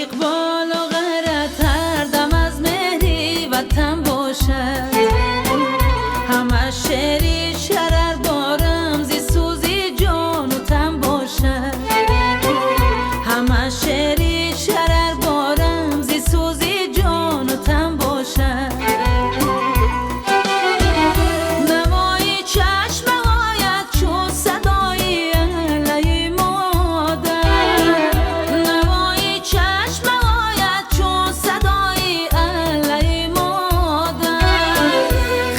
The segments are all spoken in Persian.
اقبال و غیرت هر دم از مهری وطن باشد. همه شعری شرر بارم زی سوزی جان و تن باشد. همه شعری شرر بارم زی سوزی جان و تن باشد. نوای چشم هایت چون صدای علی مادر. نوای چشم هایت چون صدای علی مادر.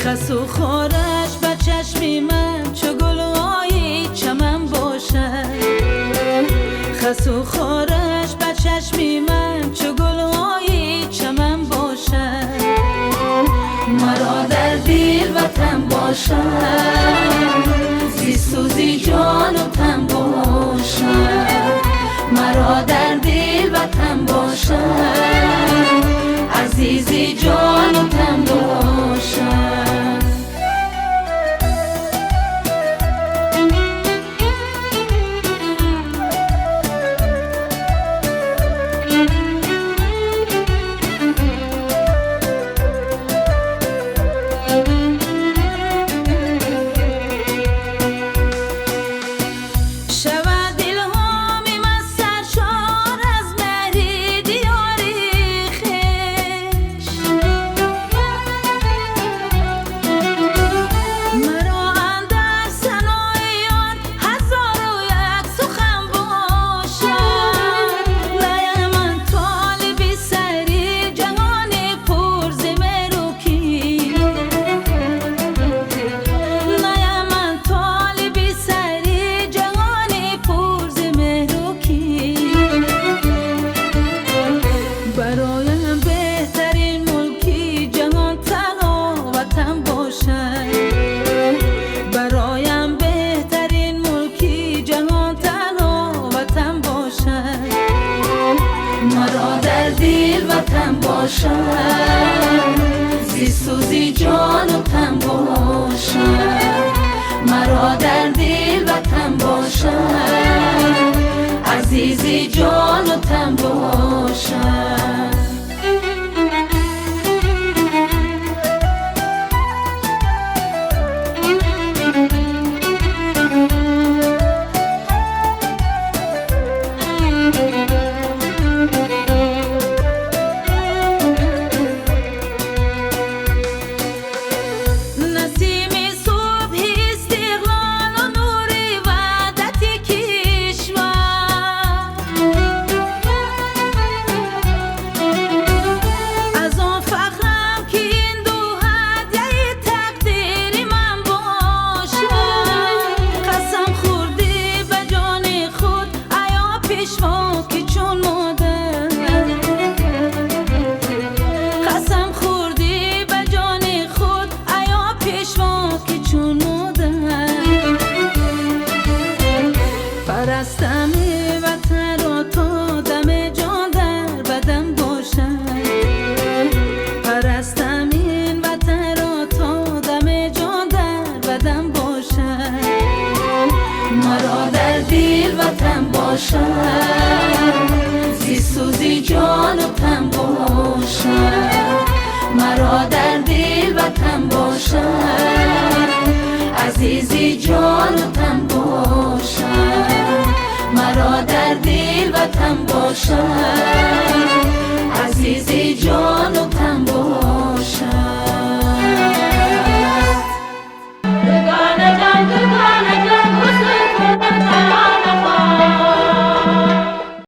خس و خارش به چشمی من چو گلهای چمن باشد. خس و خارش به چشمی من چو گلهای چمن باشد. مرا در دل وطن باشد. زی سوزی جان و تن باشد. مرا در دل وطن باشد. عزیزی جان و تن باشد. برایم بهترین ملکی جهان تنها وطن باشد. برایم بهترین ملکی جهان تنها وطن باشد. مرا در دل وطن باشد. زی سوزی جان و تن باشد. مرا در دل وطن باشد. عزیزی جان و تن باشد. پرستم وطن را تا دم جان در بدن باشد. پرستم این وطن را تا دم جان در بدن باشد. مرا در دل وطن باشد. زی سوزی جان و تن باشد. مرا در دل وطن باشد. عزیزی جان و تن باشد. مرا در دل وطن باشد. عزیزی جان